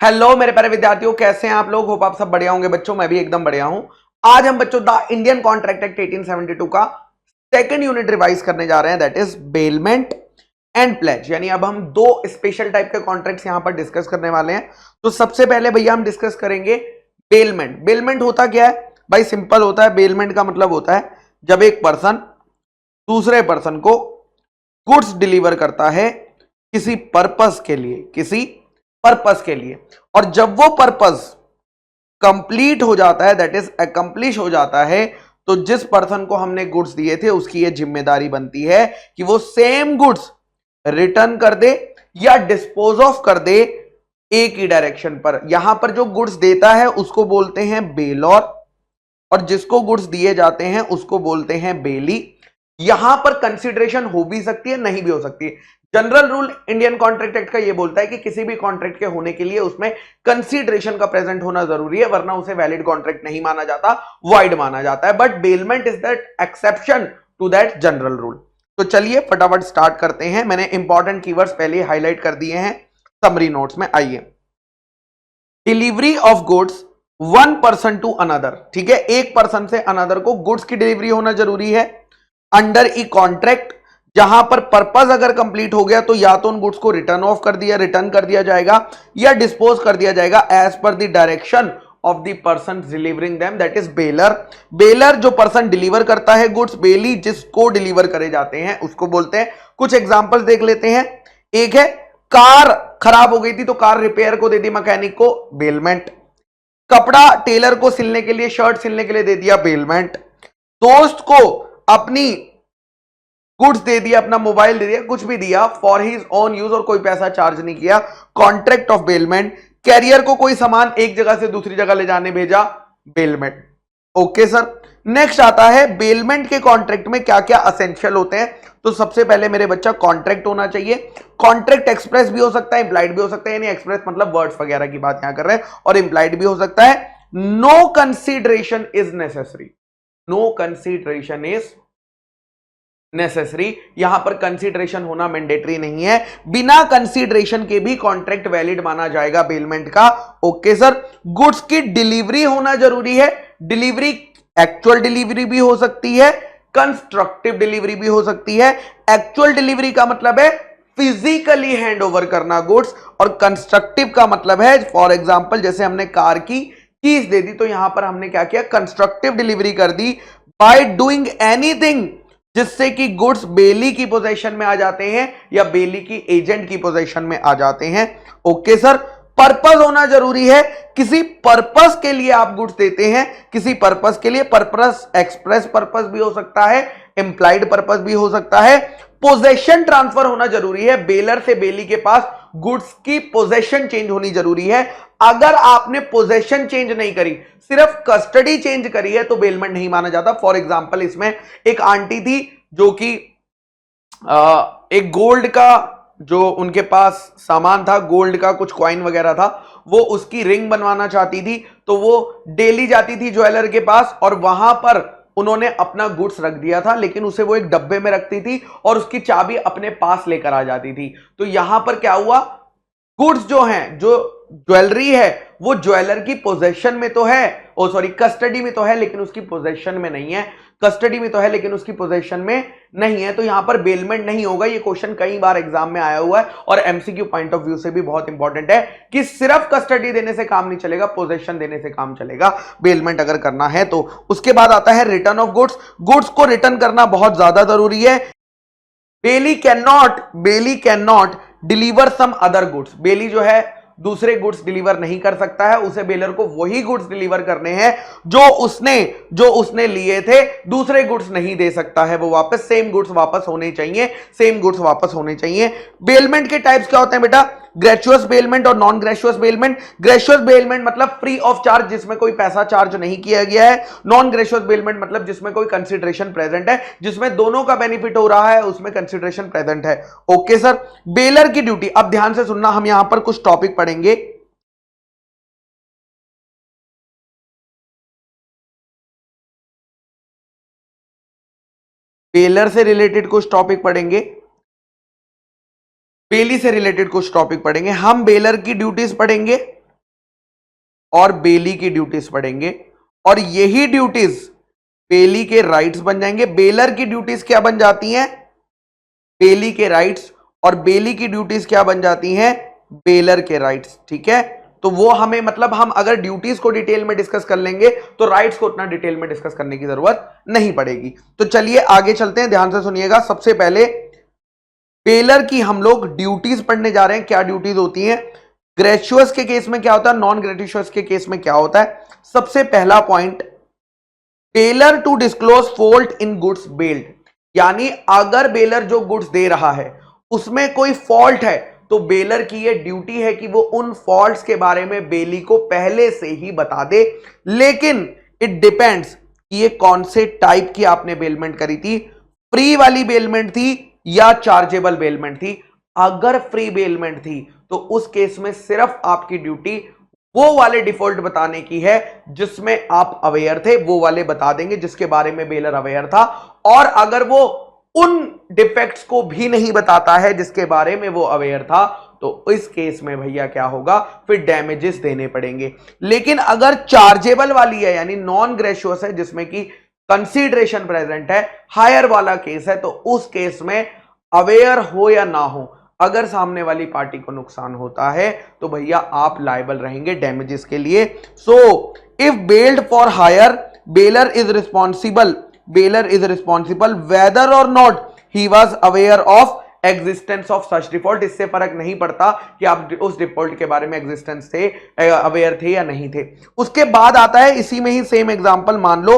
Hello मेरे प्यारे विद्यार्थियों, कैसे हैं आप लोग। होप आप सब बढ़िया होंगे बच्चों। मैं भी एकदम बढ़िया हूं। आज हम बच्चों द इंडियन कॉन्ट्रैक्ट एक्ट 1872 का सेकंड यूनिट रिवाइज करने जा रहे हैं, that is bailment and pledge. यानी अब हम दो स्पेशल टाइप के कॉन्ट्रैक्ट्स यहां पर डिस्कस करने वाले हैं। तो सबसे पहले भैया हम डिस्कस करेंगे बेलमेंट। बेलमेंट होता क्या है भाई? सिंपल होता है। बेलमेंट का मतलब होता है जब एक पर्सन दूसरे पर्सन को गुड्स डिलीवर करता है किसी पर्पस के लिए, किसी पर्पस के लिए, और जब वो पर्पस कंप्लीट हो जाता है, दैट इज अकम्प्लिश हो जाता है, तो जिस पर्सन को हमने गुड्स दिए थे उसकी ये जिम्मेदारी बनती है कि वो सेम गुड्स रिटर्न कर दे या डिस्पोज ऑफ कर दे एक ही डायरेक्शन पर। यहां पर जो गुड्स देता है उसको बोलते हैं बेलर, और जिसको गुड्स दिए जाते हैं उसको बोलते हैं बेली। यहां पर कंसीडरेशन हो भी सकती है, नहीं भी हो सकती है। General rule Indian contract act का यह बोलता है कि किसी भी कॉन्ट्रैक्ट के होने के लिए उसमें कंसीडरेशन का प्रेजेंट होना जरूरी है, वरना उसे वैलिड कॉन्ट्रैक्ट नहीं माना जाता, वॉइड माना जाता है। But bailment is that exception to that general rule. तो चलिए फटाफट स्टार्ट करते हैं। मैंने इंपॉर्टेंट कीवर्ड्स पहले हाईलाइट कर दिए हैं समरी नोट्स में। आइए, delivery of goods one person to another. ठीक है, एक पर्सन से अनदर को गुड्स की डिलीवरी होना जरूरी है अंडर ई कॉन्ट्रैक्ट। जहां पर पर्पस अगर कंप्लीट हो गया तो या तो उन गुड्स को रिटर्न कर दिया जाएगा या डिस्पोज कर दिया जाएगा as per the direction of the person delivering them, that is bailor. Bailor जो पर्सन डिलीवर करता है गुड्स, बेली जिसको डिलीवर करे जाते हैं उसको बोलते हैं। कुछ एग्जांपल्स देख लेते हैं। एक है कार खराब हो गई थी तो कार रिपेयर को दे दी मैकेनिक को, बेलमेंट। कपड़ा टेलर को सिलने के लिए, शर्ट सिलने के लिए दे दिया, बेलमेंट। दोस्त को अपनी गुड्स दे दिया, अपना मोबाइल दे दिया, कुछ भी दिया फॉर हिज ओन यूज और कोई पैसा चार्ज नहीं किया, कॉन्ट्रैक्ट ऑफ बेलमेंट। कैरियर को कोई सामान एक जगह से दूसरी जगह ले जाने भेजा, बेलमेंट। Okay sir. नेक्स्ट आता है बेलमेंट के कॉन्ट्रैक्ट में क्या क्या असेंशियल होते हैं। तो सबसे पहले मेरे बच्चा कॉन्ट्रैक्ट होना चाहिए। कॉन्ट्रैक्ट एक्सप्रेस भी हो सकता है, इंप्लाइड भी हो सकता है। यानी एक्सप्रेस मतलब वर्ड्स वगैरह की बात यहां कर रहे हैं, और इंप्लाइड भी हो सकता है। No consideration is necessary, no consideration is necessary. यहां पर कंसीडरेशन होना मैंडेटरी नहीं है, बिना कंसीडरेशन के भी कॉन्ट्रैक्ट वैलिड माना जाएगा बेलमेंट का। Okay sir. गुड्स की डिलीवरी होना जरूरी है। डिलीवरी एक्चुअल डिलीवरी भी हो सकती है, कंस्ट्रक्टिव डिलीवरी भी हो सकती है। एक्चुअल डिलीवरी का मतलब है फिजिकली हैंड ओवर करना गुड्स, और कंस्ट्रक्टिव का मतलब है, फॉर एग्जांपल जैसे हमने कार की कीज दे दी तो यहां पर हमने क्या किया, कंस्ट्रक्टिव डिलीवरी कर दी बाय डूइंग एनीथिंग जिससे कि गुड्स बेली की पोजीशन में आ जाते हैं या बेली की एजेंट की पोजीशन में आ जाते हैं। Okay sir. पर्पस होना जरूरी है। किसी पर्पस के लिए आप गुड्स देते हैं, किसी पर्पस के लिए। पर्पस एक्सप्रेस पर्पस भी हो सकता है, इंप्लाइड पर्पस भी हो सकता है। पोजेशन ट्रांसफर होना जरूरी है, बेलर से बेली के पास गुड्स की पोजेशन चेंज होनी जरूरी है। अगर आपने पोजेशन चेंज नहीं करी, सिर्फ कस्टडी चेंज करी है, तो बेलमेंट नहीं माना जाता। फॉर एग्जांपल इसमें एक आंटी थी जो कि एक गोल्ड का जो उनके पास सामान था, गोल्ड का कुछ कॉइन वगैरह था, वो उसकी रिंग बनवाना चाहती थी। तो वो डेली जाती थी ज्वेलर के पास और वहां पर उन्होंने अपना गुड्स रख दिया था, लेकिन उसे वो एक डब्बे में रखती थी और उसकी चाबी अपने पास लेकर आ जाती थी। तो यहां पर क्या हुआ, गुड्स जो हैं, जो ज्वेलरी है, वो ज्वेलर की पोजेशन में तो है, ओ सॉरी कस्टडी में तो है लेकिन उसकी पोजेशन में नहीं है। कस्टडी में तो है लेकिन उसकी पोजेशन में नहीं है, तो यहां पर बेलमेंट नहीं होगा। ये क्वेश्चन कई बार एग्जाम में आया हुआ है और एमसीक्यू पॉइंट ऑफ व्यू से भी बहुत इंपॉर्टेंट है कि सिर्फ कस्टडी देने से काम नहीं चलेगा, पोजेशन देने से काम चलेगा बेलमेंट अगर करना है तो। उसके बाद आता है रिटर्न ऑफ गुड्स। गुड्स को रिटर्न करना बहुत ज्यादा जरूरी है। Bailee can not deliver some other goods. Bailee जो है दूसरे गुड्स डिलीवर नहीं कर सकता है, उसे बेलर को वही गुड्स डिलीवर करने हैं जो उसने लिए थे। दूसरे गुड्स नहीं दे सकता है वो वापस, सेम गुड्स वापस होने चाहिए, सेम गुड्स वापस होने चाहिए। बेलमेंट के टाइप्स क्या होते हैं बेटा? ग्रेचुअस बेलमेंट और non gratuitous bailment. Gratuitous bailment मतलब फ्री ऑफ चार्ज, जिसमें कोई पैसा चार्ज नहीं किया गया है। नॉन ग्रेचुअस बेलमेंट मतलब जिसमें कोई कंसीडरेशन प्रेजेंट है, जिसमें दोनों का बेनिफिट हो रहा है, उसमें कंसीडरेशन प्रेजेंट है। Okay sir. बेलर की ड्यूटी, अब ध्यान से सुनना, हम यहां पर कुछ टॉपिक पढ़ेंगे। बेलर से रिलेटेड कुछ टॉपिक पढ़ेंगे, बेली से रिलेटेड कुछ टॉपिक पढ़ेंगे। हम बेलर की ड्यूटीज पढ़ेंगे, और बेली की ड्यूटीज पड़ेंगे, और यही ड्यूटीज बेली के राइट्स बन जाएंगे। बेलर की ड्यूटीज क्या बन जाती हैं? बेली के राइट्स, और बेली की ड्यूटीज क्या बन जाती हैं? बेलर के राइट्स। ठीक है, तो वो हमें मतलब हम अगर ड्यूटीज को डिटेल में डिस्कस कर लेंगे तो राइट्स को उतना डिटेल में डिस्कस करने की जरूरत नहीं पड़ेगी। तो चलिए आगे चलते हैं, ध्यान से सुनिएगा। सबसे पहले बेलर की हम लोग ड्यूटीज पढ़ने जा रहे हैं। क्या ड्यूटीज होती हैं? ग्रेचुअस के केस में क्या होता है, नॉन ग्रेटिशियस के केस में क्या होता है? सबसे पहला point, bailor to disclose fault in goods bailed, यानी अगर बेलर जो गुड्स दे रहा है उसमें कोई फॉल्ट है तो बेलर की ये ड्यूटी है कि वो उन फॉल्ट्स के बारे में बेली को पहले से ही बता दे। लेकिन इट डिपेंड्स कि ये कौन से टाइप की आपने बेलमेंट करी थी, फ्री वाली बेलमेंट थी या चार्जेबल बेलमेंट थी। अगर फ्री बेलमेंट थी तो उस केस में सिर्फ आपकी ड्यूटी वो वाले डिफॉल्ट बताने की है जिसमें आप अवेयर थे, वो वाले बता देंगे जिसके बारे में बेलर अवेयर था। और अगर वो उन डिफेक्ट्स को भी नहीं बताता है जिसके बारे में वो अवेयर था, तो इस केस में भैया क्या होगा, फिर डैमेजेस देने पड़ेंगे। लेकिन अगर चार्जेबल वाली है यानी नॉन ग्रेशियस है, जिसमें कि कंसीडरेशन प्रेजेंट है, हायर वाला केस है, तो उस केस में अवेयर हो या ना हो, अगर सामने वाली पार्टी को नुकसान होता है तो भैया आप लायबल रहेंगे डैमेजेस के लिए। So if bailed for hire, bailor is responsible whether और not he was aware of existence of such default. इससे फर्क नहीं पड़ता कि आप उस डिफॉल्ट के बारे में एग्जिस्टेंस थे, अवेयर थे या नहीं थे। उसके बाद आता है इसी में ही सेम एग्जांपल, मान लो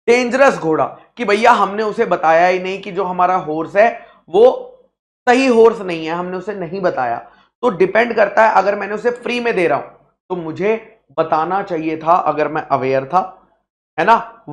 डेंजरस घोड़ा, कि भैया हमने उसे बताया ही नहीं कि जो हमारा हॉर्स है वो सही हॉर्स नहीं है, हमने उसे नहीं बताया। तो डिपेंड करता है, अगर मैंने उसे फ्री में दे रहा हूं तो मुझे बताना चाहिए था अगर मैं अवेयर था, है ना,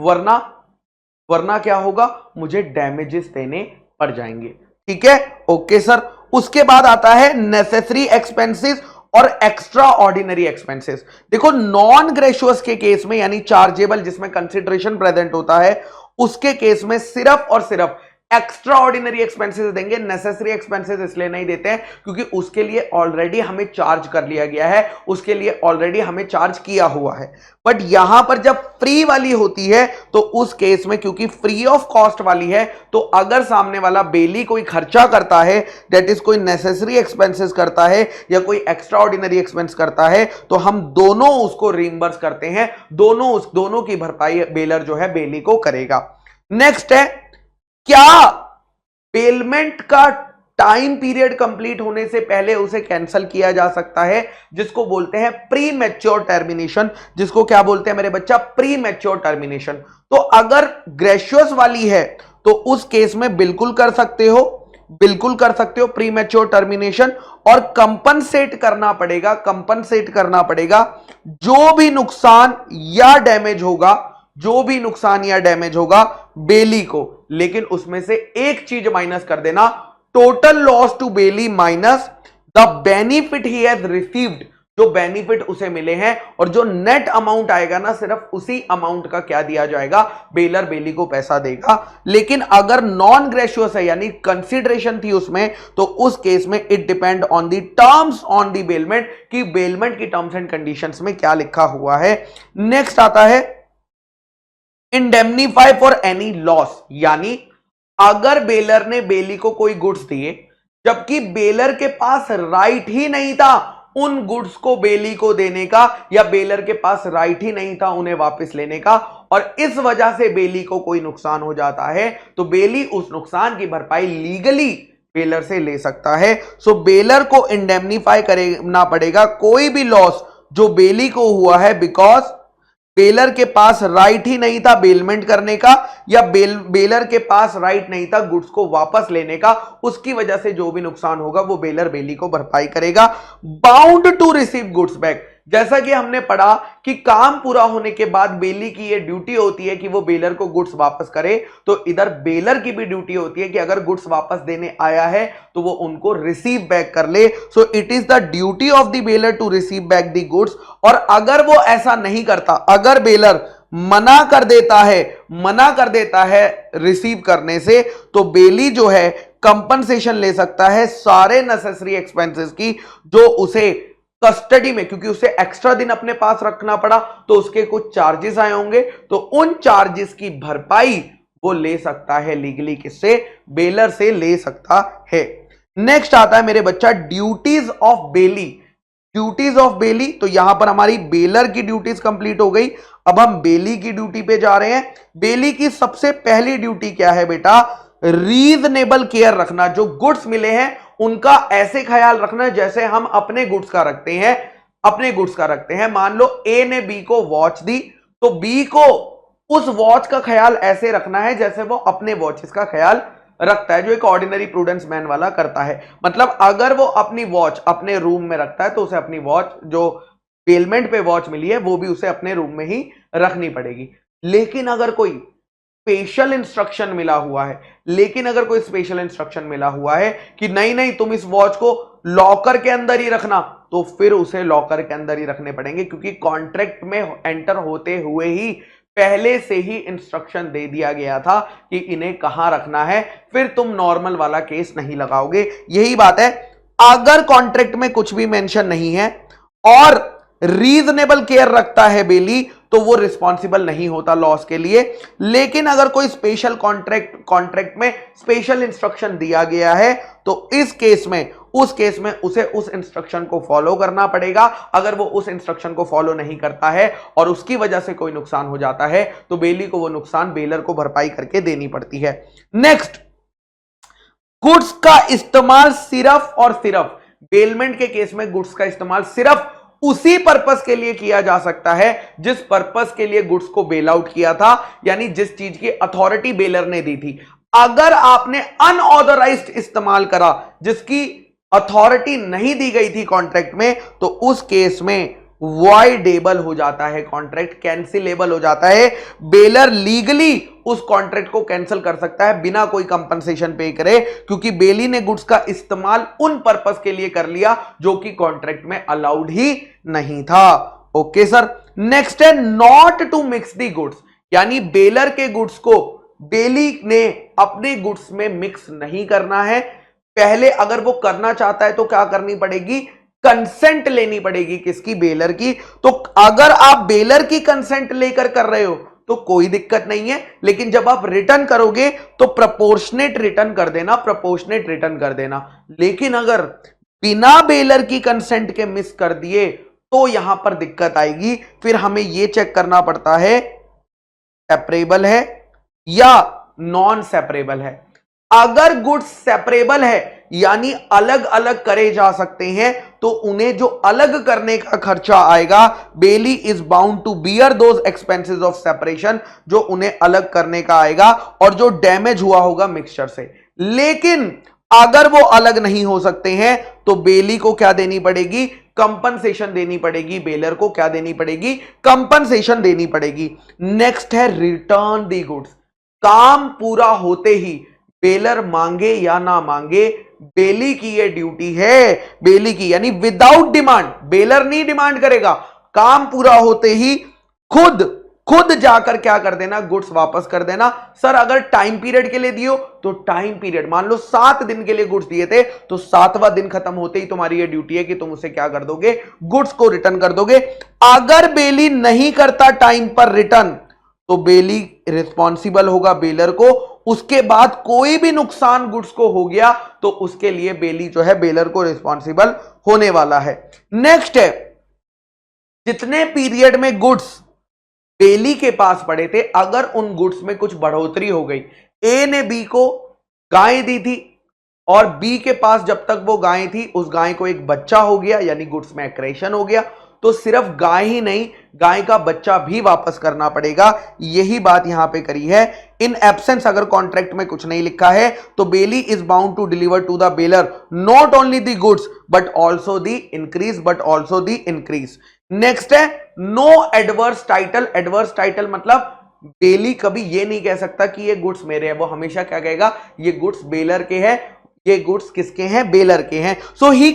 वरना क्या होगा, मुझे डैमेजेस देने पड़ जाएंगे। ठीक है, ओके सर। उसके बाद आता है नेसेसरी एक्सपेंसेस और एक्स्ट्रा ऑर्डिनरी एक्सपेंसेस। देखो नॉन ग्रेशियस के केस में यानी चार्जेबल जिसमें कंसिडरेशन प्रेजेंट होता है, उसके केस में सिर्फ और सिर्फ एक्स्ट्रा ऑर्डिनरी एक्सपेंसेस देंगे। नेसेसरी एक्सपेंसेस इसलिए नहीं देते हैं क्योंकि उसके लिए ऑलरेडी हमें चार्ज कर लिया गया है, उसके लिए ऑलरेडी हमें चार्ज किया हुआ है। बट यहां पर जब फ्री वाली होती है तो उस केस में क्योंकि फ्री ऑफ कॉस्ट वाली है, तो अगर सामने वाला बेली कोई खर्चा करता है, दैट इज कोई नेसेसरी एक्सपेंसेस करता है या कोई एक्स्ट्रा ऑर्डिनरी एक्सपेंस करता है, तो हम दोनों उसको रिइंबर्स करते हैं, दोनों की भरपाई बेलर जो है बेली को करेगा। नेक्स्ट है, क्या बेलमेंट का टाइम पीरियड कंप्लीट होने से पहले उसे कैंसिल किया जा सकता है, जिसको बोलते हैं प्री मैच्योर टर्मिनेशन। जिसको क्या बोलते हैं मेरे बच्चा? Pre mature termination. तो अगर ग्रेशियस वाली है तो उस केस में बिल्कुल कर सकते हो प्री मैच्योर टर्मिनेशन, और कंपनसेट करना पड़ेगा जो भी नुकसान या डैमेज होगा बेली को। लेकिन उसमें से एक चीज माइनस कर देना, total loss to bailee minus the benefit he has received, जो बेनिफिट उसे मिले हैं, और जो नेट अमाउंट आएगा ना, सिर्फ उसी अमाउंट का क्या दिया जाएगा, बेलर बेली को पैसा देगा। लेकिन अगर नॉन ग्रेशियस है यानी कंसीडरेशन थी उसमें, तो उस केस में it depend on the terms on the bailment, कि बेलमेंट की टर्म्स एंड कंडीशंस में क्या लिखा हुआ है। नेक्स्ट आता है इंडेमनीफाई फॉर एनी लॉस, यानी अगर बेलर ने बेली को कोई गुड्स दिए जबकि बेलर के पास राइट ही नहीं था उन गुड्स को बेली को देने का, या बेलर के पास राइट ही नहीं था उन्हें वापस लेने का, और इस वजह से बेली को कोई नुकसान हो जाता है, तो बेली उस नुकसान की भरपाई लीगली बेलर से ले सकता है। सो बेलर को इंडेमनीफाई करना पड़ेगा कोई भी लॉस जो बेली को हुआ है, बिकॉज बेलर के पास राइट ही नहीं था बेलमेंट करने का, या बेलर के पास राइट नहीं था गुड्स को वापस लेने का, उसकी वजह से जो भी नुकसान होगा वो बेलर बेली को भरपाई करेगा। Bound to receive goods back, जैसा कि हमने पढ़ा कि काम पूरा होने के बाद बेली की ये ड्यूटी होती है कि वो बेलर को गुड्स वापस करे, तो इधर बेलर की भी ड्यूटी होती है कि अगर गुड्स वापस देने आया है तो वो उनको रिसीव बैक कर ले। So it is the duty of the bailor to receive back the goods. और अगर वो ऐसा नहीं करता, अगर बेलर मना कर देता है रिसीव करने से, तो बेली जो है कंपनसेशन ले सकता है सारे नेसेसरी एक्सपेंसेस की जो उसे कस्टडी में, क्योंकि उसे एक्स्ट्रा दिन अपने पास रखना पड़ा तो उसके कुछ चार्जेस आए होंगे, तो उन चार्जेस की भरपाई वो ले सकता है लीगली, किससे? बेलर से ले सकता है। नेक्स्ट आता है मेरे बच्चा duties of belly. Duties of belly, तो यहां पर हमारी बेलर की ड्यूटीज कंप्लीट हो गई, अब हम बेली की ड्यूटी पे जा रहे हैं। बेली की सबसे पहली ड्यूटी क्या है बेटा? रीजनेबल केयर रखना, जो गुड्स मिले हैं उनका ऐसे ख्याल रखना जैसे हम अपने गुड्स का रखते हैं, अपने गुड्स का रखते हैं। मान लो ए ने बी को वॉच दी, तो बी को उस वॉच का ख्याल ऐसे रखना है जैसे वो अपने वॉचेस का ख्याल रखता है, जो एक ऑर्डिनरी प्रूडेंस मैन वाला करता है। मतलब अगर वो अपनी वॉच अपने रूम में रखता है तो उसे अपनी वॉच, जो बेलमेंट पे वॉच मिली है, वो भी उसे अपने रूम में ही रखनी पड़ेगी। लेकिन अगर कोई स्पेशल इंस्ट्रक्शन मिला हुआ है, लेकिन अगर कोई स्पेशल इंस्ट्रक्शन मिला हुआ है कि नहीं नहीं तुम इस वॉच को लॉकर के अंदर ही रखना, तो फिर उसे लॉकर के अंदर ही रखने पड़ेंगे, क्योंकि कॉन्ट्रैक्ट में एंटर होते हुए ही पहले से ही इंस्ट्रक्शन दे दिया गया था कि इन्हें कहां रखना है, फिर तुम नॉर्मल वाला केस नहीं लगाओगे। यही बात है, अगर कॉन्ट्रैक्ट में कुछ भी मेंशन नहीं है और रीजनेबल केयर रखता है बेली, तो वो रिस्पॉन्सिबल नहीं होता लॉस के लिए। लेकिन अगर कोई स्पेशल कॉन्ट्रैक्ट में स्पेशल इंस्ट्रक्शन दिया गया है, तो इस केस में, उस केस में उसे उस इंस्ट्रक्शन को फॉलो करना पड़ेगा। अगर वो उस इंस्ट्रक्शन को फॉलो नहीं करता है और उसकी वजह से कोई नुकसान हो जाता है, तो बेली को वो नुकसान बेलर को भरपाई करके देनी पड़ती है। नेक्स्ट, गुड्स का इस्तेमाल सिर्फ और सिर्फ, बेलमेंट के केस में गुड्स का इस्तेमाल सिर्फ उसी पर्पस के लिए किया जा सकता है जिस पर्पस के लिए गुड्स को बेल आउट किया था, यानी जिस चीज की अथॉरिटी बेलर ने दी थी। अगर आपने अनऑथराइज्ड इस्तेमाल करा, जिसकी अथॉरिटी नहीं दी गई थी कॉन्ट्रैक्ट में, तो उस केस में वॉइडेबल हो जाता है कॉन्ट्रैक्ट, कैंसिलेबल हो जाता है। बेलर लीगली उस कॉन्ट्रैक्ट को कैंसिल कर सकता है बिना कोई कंपनसेशन पे करे, क्योंकि बेली ने गुड्स का इस्तेमाल उन पर्पस के लिए कर लिया जो कि कॉन्ट्रैक्ट में अलाउड ही नहीं था। Okay sir. नेक्स्ट है not to mix the goods, यानी बेलर के गुड्स को बेली ने अपने गुड्स में मिक्स नहीं करना है। पहले अगर वो करना चाहता है तो क्या करनी पड़ेगी? कंसेंट लेनी पड़ेगी, किसकी? बेलर की। तो अगर आप बेलर की कंसेंट लेकर कर रहे हो तो कोई दिक्कत नहीं है, लेकिन जब आप रिटर्न करोगे तो प्रोपोर्शनेट रिटर्न कर देना, प्रोपोर्शनेट रिटर्न कर देना। लेकिन अगर बिना बेलर की कंसेंट के मिस कर दिए तो यहां पर दिक्कत आएगी। फिर हमें यह चेक करना पड़ता है सेपरेबल है या नॉन सेपरेबल है। अगर गुड्स सेपरेबल है, यानी अलग अलग करे जा सकते हैं, तो उन्हें जो अलग करने का खर्चा आएगा, bailee is bound to bear those expenses of separation, जो उन्हें अलग करने का आएगा और जो डैमेज हुआ होगा मिक्सचर से। लेकिन अगर वो अलग नहीं हो सकते हैं तो बेली को क्या देनी पड़ेगी? कंपनसेशन देनी पड़ेगी। बेलर को क्या देनी पड़ेगी? कंपनसेशन देनी पड़ेगी। नेक्स्ट है रिटर्न दी गुड्स। काम पूरा होते ही, बेलर मांगे या ना मांगे, बेली की ये ड्यूटी है, बेली की, यानी विदाउट डिमांड, बेलर नहीं डिमांड करेगा, काम पूरा होते ही खुद जाकर क्या कर देना? गुड्स वापस कर देना। सर अगर टाइम पीरियड के लिए दियो तो टाइम पीरियड, मान लो 7 दिन के लिए गुड्स दिए थे, तो 7वां दिन खत्म होते ही तुम्हारी ये ड्यूटी है कि तुम उसे क्या कर दोगे? गुड्स को रिटर्न कर दोगे। अगर बेली नहीं करता टाइम पर रिटर्न, तो बेली रिस्पॉन्सिबल होगा बेलर को। उसके बाद कोई भी नुकसान गुड्स को हो गया तो उसके लिए बेली जो है बेलर को रिस्पॉन्सिबल होने वाला है। नेक्स्ट है, जितने पीरियड में गुड्स बेली के पास पड़े थे, अगर उन गुड्स में कुछ बढ़ोतरी हो गई, ए ने बी को गाय दी थी और बी के पास जब तक वो गाय थी उस गाय को एक बच्चा हो गया, यानी गुड्स में एक्रेशन हो गया, तो सिर्फ गाय ही नहीं, गाय का बच्चा भी वापस करना पड़ेगा। यही बात यहां पे करी है। इन एब्सेंस, अगर कॉन्ट्रैक्ट में कुछ नहीं लिखा है तो bailee is bound to deliver to the bailor not only the goods but also the increase. Next है no adverse title. Adverse title मतलब बेली कभी ये नहीं कह सकता कि ये गुड्स मेरे हैं, वो हमेशा क्या कहेगा? ये गुड्स बेलर के हैं, ये गुड्स किसके हैं? बेलर के हैं। So he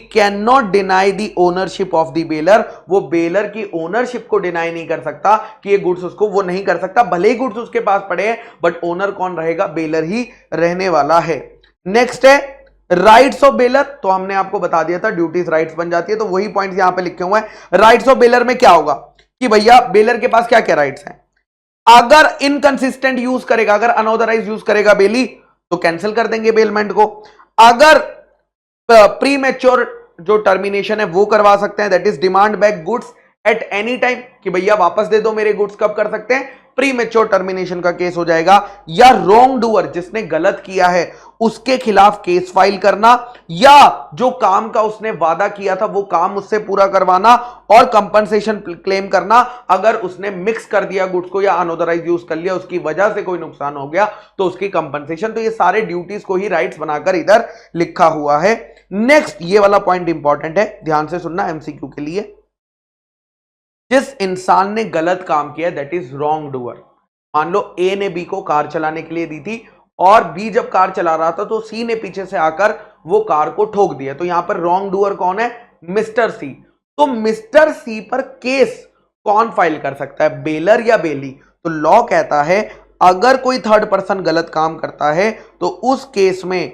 can not deny the ownership of the bailor. वो बेलर की ओनरशिप को डिनाई नहीं कर सकता कि ये गुड्स उसको, वो नहीं कर सकता, भले ही गुड्स उसके पास पड़े हैं, बट ओनर कौन रहेगा? बेलर ही रहने वाला है। नेक्स्ट है राइट्स ऑफ बेलर तो हमने आपको बता दिया था, ड्यूटीज राइट्स बन जाती है, तो वही पॉइंट यहां पे लिखे हुए हैं। राइट्स ऑफ बेलर में क्या होगा कि भैया बेलर के पास क्या क्या राइट्स हैं। अगर इनकंसिस्टेंट यूज करेगा, अगर अनऑथराइज यूज करेगा बेली, तो कैंसिल कर देंगे बेलमेंट को। अगर प्री मैच्योर जो टर्मिनेशन है वो करवा सकते हैं, that is demand back goods at any time, कि भैया वापस दे दो मेरे गुड्स, कब कर सकते हैं, प्री मैच्योर टर्मिनेशन का केस हो जाएगा। या रॉन्ग डूअर, जिसने गलत किया है उसके खिलाफ केस फाइल करना, या जो काम का उसने वादा किया था वो काम उससे पूरा करवाना और कंपनसेशन क्लेम करना। अगर उसने मिक्स कर दिया गुड्स को या अनऑथराइज यूज कर लिया, उसकी वजह से कोई नुकसान हो गया, तो उसकी कंपनसेशन। तो ये सारे ड्यूटीज को ही राइट्स बनाकर इधर लिखा हुआ है। नेक्स्ट ये वाला पॉइंट इंपॉर्टेंट है, ध्यान से सुनना एमसीक्यू के लिए। जिस इंसान ने गलत काम किया दैट इज रॉन्ग डूअर। मान लो ए ने बी को कार चलाने के लिए दी थी और बी जब कार चला रहा था तो सी ने पीछे से आकर वो कार को ठोक दिया, तो यहां पर रॉन्ग डूअर कौन है, मिस्टर सी। तो मिस्टर सी पर केस कौन फाइल कर सकता है, बेलर या बेली। तो लॉ कहता है अगर कोई थर्ड पर्सन गलत काम करता है तो उस केस में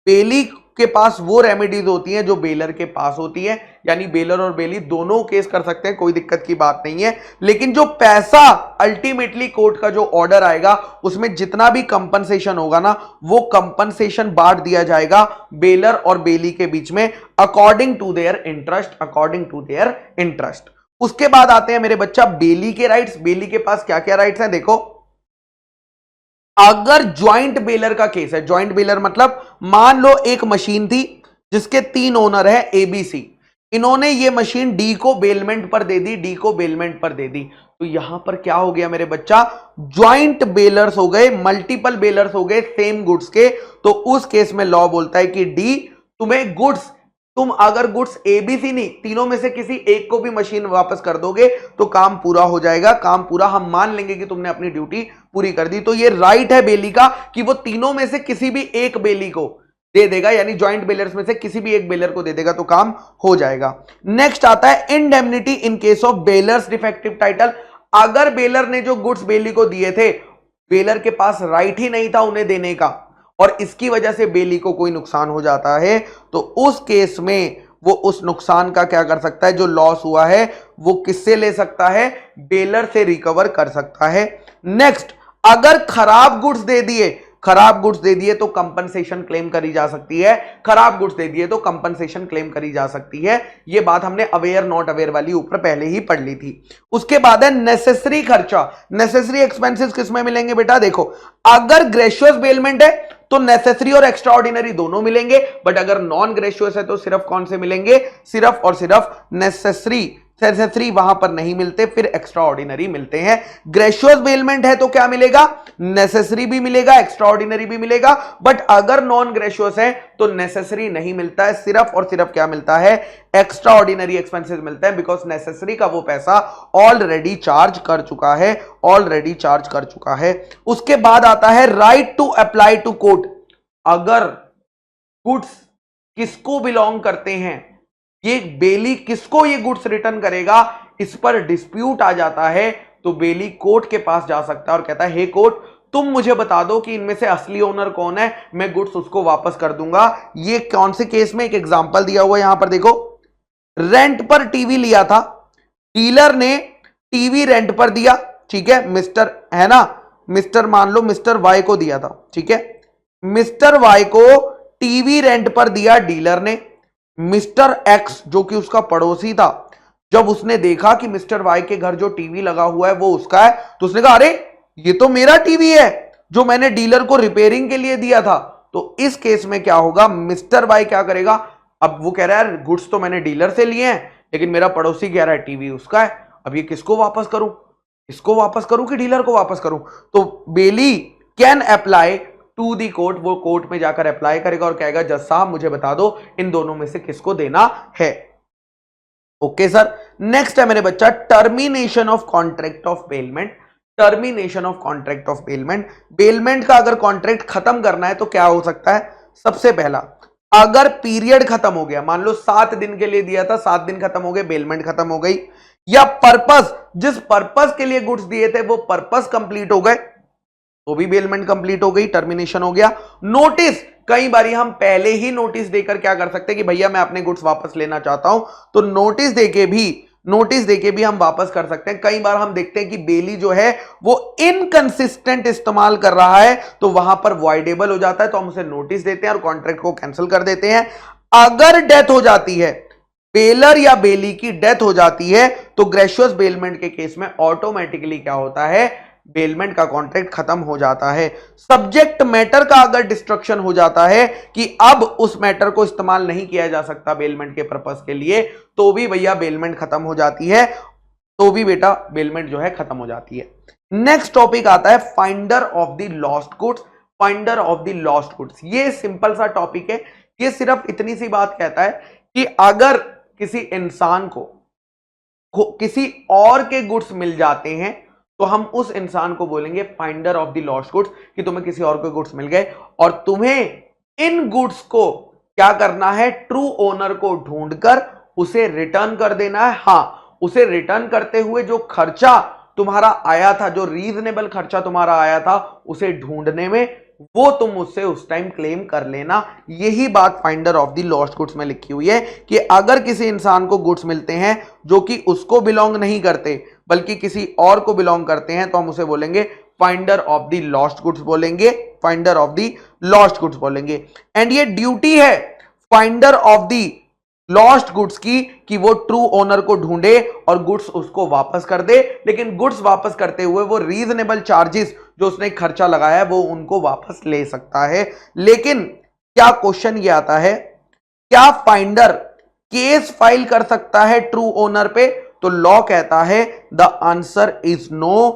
बेली के पास वो रेमेडीज होती हैं जो बेलर के पास होती है, यानी बेलर और बेली दोनों केस कर सकते हैं, कोई दिक्कत की बात नहीं है। लेकिन जो पैसा अल्टीमेटली कोर्ट का जो ऑर्डर आएगा उसमें जितना भी कंपनसेशन होगा ना, वो कंपनसेशन बांट दिया जाएगा बेलर और बेली के बीच में according to their interest, according to their interest. उसके बाद आते हैं मेरे बच्चा बेली के राइट्स। बेली के पास क्या क्या राइट्स हैं देखो। अगर ज्वाइंट बेलर का केस है, ज्वाइंट बेलर मतलब मान लो एक मशीन थी जिसके 3 ओनर है एबीसी, इन्होंने ये मशीन डी को बेलमेंट पर दे दी, डी को बेलमेंट पर दे दी, तो यहां पर क्या हो गया मेरे बच्चा, ज्वाइंट बेलर्स हो गए, मल्टीपल बेलर्स हो गए सेम गुड्स के। तो उस केस में लॉ बोलता है कि डी तुम्हें गुड्स, तुम अगर गुड्स एबीसी नहीं तीनों में से किसी एक को भी मशीन वापस कर दोगे तो काम पूरा हो जाएगा, काम पूरा, हम मान लेंगे कि तुमने अपनी ड्यूटी पूरी कर दी। तो ये राइट है बेली का कि वो तीनों में से किसी भी एक बेली को दे देगा, यानी ज्वाइंट बेलर्स में से किसी भी एक बेलर को दे देगा तो काम हो जाएगा। नेक्स्ट आता है indemnity in case of bailor's defective title. अगर बेलर ने जो गुड्स बेली को दिए थे, बेलर के पास राइट ही नहीं था उन्हें देने का और इसकी वजह से बेली को कोई नुकसान हो जाता है, तो उस केस में वो उस नुकसान का क्या कर सकता है, जो लॉस हुआ है वो किससे ले सकता है, बेलर से रिकवर कर सकता है। नेक्स्ट, अगर खराब गुड्स दे दिए, खराब गुड्स दे दिए तो कंपनसेशन क्लेम करी जा सकती है, खराब गुड्स दे दिए तो कंपनसेशन क्लेम करी जा सकती है। ये बात हमने अवेयर नॉट अवेयर वाली ऊपर पहले ही पढ़ ली थी। उसके बाद है नेसेसरी खर्चा। नेसेसरी एक्सपेंसेस किस में मिलेंगे बेटा, देखो अगर ग्रेशियस बेलमेंट है तो नेसेसरी और एक्स्ट्रा ऑर्डिनरी दोनों मिलेंगे, बट अगर नॉन ग्रेशियस है तो सिर्फ कौन से मिलेंगे, सिर्फ और सिर्फ नेसेसरी। नेसेसरी वहां पर नहीं मिलते, फिर एक्स्ट्रा ऑर्डिनरी मिलते हैं। ग्रेशियस बेलमेंट है तो क्या मिलेगा, नेसेसरी भी मिलेगा, एक्स्ट्रा ऑर्डिनरी भी मिलेगा, बट अगर नॉन ग्रेशियस है तो नेसेसरी नहीं मिलता है, सिर्फ और सिर्फ क्या मिलता है, एक्स्ट्रा ऑर्डिनरी एक्सपेंसेस मिलते हैं, बिकॉज नेसेसरी का वो पैसा ऑलरेडी चार्ज कर चुका है, ऑलरेडी चार्ज कर चुका है। उसके बाद आता है right to apply to court. अगर गुड्स किसको बिलोंग करते हैं, ये बेली किसको ये गुड्स रिटर्न करेगा, इस पर डिस्प्यूट आ जाता है, तो बेली कोर्ट के पास जा सकता है और कहता है हे कोर्ट, तुम मुझे बता दो कि इनमें से असली ओनर कौन है, मैं गुड्स उसको वापस कर दूंगा। ये कौन से केस में, एक एग्जांपल दिया हुआ है यहां पर देखो, रेंट पर टीवी लिया था, डीलर ने टीवी रेंट पर दिया, ठीक है, मिस्टर है ना, मिस्टर मान लो मिस्टर वाई को दिया था, ठीक है, मिस्टर वाई को टीवी रेंट पर दिया डीलर ने। मिस्टर एक्स जो कि उसका पड़ोसी था, जब उसने देखा कि मिस्टर वाई के घर जो टीवी लगा हुआ है वो उसका है, तो उसने कहा अरे ये तो मेरा टीवी है जो मैंने डीलर को रिपेयरिंग के लिए दिया था। तो इस केस में क्या होगा, मिस्टर वाई क्या करेगा, अब वो कह रहा है गुड्स तो मैंने डीलर से लिए हैं लेकिन मेरा पड़ोसी कह रहा है टीवी उसका है, अब ये किसको वापस करूं, इसको वापस करूं कि डीलर को वापस करूं। तो bailee can apply to the court, वो कोर्ट में जाकर अप्लाई करेगा और कहेगा जज साहब मुझे बता दो इन दोनों में से किसको देना है। Okay sir. नेक्स्ट है मेरे बच्चा termination of contract of bailment. Termination of contract of bailment, bailment का अगर कॉन्ट्रैक्ट खत्म करना है तो क्या हो सकता है, सबसे पहला अगर पीरियड खत्म हो गया, मान लो 7 दिन के लिए दिया था, 7 दिन खत्म हो गए, बेलमेंट खत्म हो गई, या पर्पस, जिस पर्पस के लिए गुड्स दिए थे वो पर्पस कंप्लीट हो गए तो भी बेलमेंट कंप्लीट हो गई, टर्मिनेशन हो गया। नोटिस कई बारी हम पहले ही नोटिस देकर क्या कर सकते हैं कि भैया मैं अपने गुड्स वापस लेना चाहता हूं, तो नोटिस देके भी हम वापस कर सकते हैं। कई बार हम देखते हैं कि बेली जो है वो इनकंसिस्टेंट इस्तेमाल कर रहा है, तो वहां पर वॉइडेबल हो जाता है, तो हम उसे नोटिस देते हैं और कॉन्ट्रैक्ट को कैंसिल कर देते हैं। अगर डेथ हो जाती है, बेलर या बेली की डेथ हो जाती है, तो ग्रेशियस बेलमेंट के केस में ऑटोमेटिकली क्या होता है, बेलमेंट का कॉन्ट्रैक्ट खत्म हो जाता है। सब्जेक्ट मैटर का अगर डिस्ट्रक्शन हो जाता है कि अब उस मैटर को इस्तेमाल नहीं किया जा सकता बेलमेंट के पर्पस के लिए, तो भी भैया बेलमेंट खत्म हो जाती है, तो भी बेटा बेलमेंट जो है खत्म हो जाती है। नेक्स्ट टॉपिक आता है finder of the lost goods. Finder of the lost goods, ये सिंपल सा टॉपिक है। ये सिर्फ इतनी सी बात कहता है कि अगर किसी इंसान को किसी और के गुड्स मिल जाते हैं, तो हम उस इंसान को बोलेंगे finder of the lost goods, कि तुम्हें किसी और के गुड्स मिल गए और तुम्हें इन गुड्स को क्या करना है, ट्रू ओनर को ढूंढकर उसे रिटर्न कर देना है। हां, उसे रिटर्न करते हुए जो खर्चा तुम्हारा आया था, जो रीजनेबल खर्चा तुम्हारा आया था उसे ढूंढने में, वो तुम उससे उस टाइम क्लेम कर लेना। यही बात finder of the lost goods में लिखी हुई है कि अगर किसी इंसान को गुड्स मिलते हैं जो कि उसको बिलोंग नहीं करते बल्कि किसी और को बिलोंग करते हैं, तो हम उसे बोलेंगे finder of the lost goods बोलेंगे, finder of the lost goods बोलेंगे। एंड ये ड्यूटी है finder of the lost goods की कि वो ट्रू ओनर को ढूंढे और गुड्स उसको वापस कर दे, लेकिन गुड्स वापस करते हुए वो रीजनेबल चार्जेस जो उसने खर्चा लगाया है वो उनको वापस ले सकता है। लेकिन क्या क्वेश्चन ये आता है, क्या फाइंडर केस फाइल कर सकता है ट्रू ओनर पे? तो लॉ कहता है the answer is no,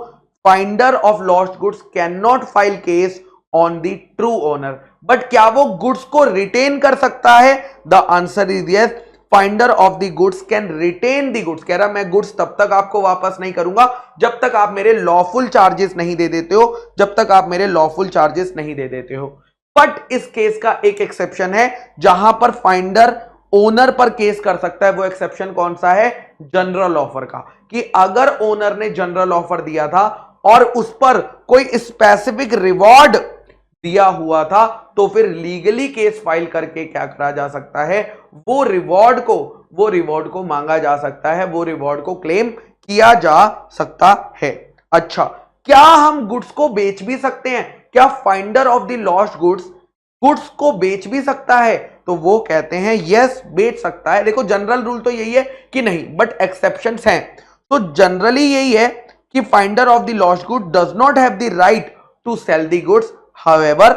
finder of lost goods can not file case on the true owner. But क्या वो गुड्स को रिटेन कर सकता है? The answer is yes, finder of the goods can retain the goods. कह रहा मैं goods तब तक आपको वापस नहीं करूंगा जब तक आप मेरे लॉफुल चार्जेस नहीं दे देते हो, जब तक आप मेरे लॉफुल चार्जेस नहीं दे देते हो। बट इस केस का एक एक्सेप्शन है जहां पर फाइंडर ओनर पर केस कर सकता है। वो एक्सेप्शन कौन सा है? जनरल ऑफर का, कि अगर ओनर ने जनरल ऑफर दिया था और उस पर कोई स्पेसिफिक रिवॉर्ड दिया हुआ था, तो फिर लीगली केस फाइल करके क्या करा जा सकता है, वो रिवॉर्ड को मांगा जा सकता है, वो रिवॉर्ड को क्लेम किया जा सकता है। अच्छा, क्या हम गुड्स को बेच भी सकते हैं? क्या finder of the lost goods को बेच भी सकता है? तो वो कहते हैं यस, बेच सकता है। देखो जनरल रूल तो यही है कि नहीं, बट एक्सेप्शंस हैं। तो जनरली यही है कि finder of the lost good does not have the right to sell the goods. However,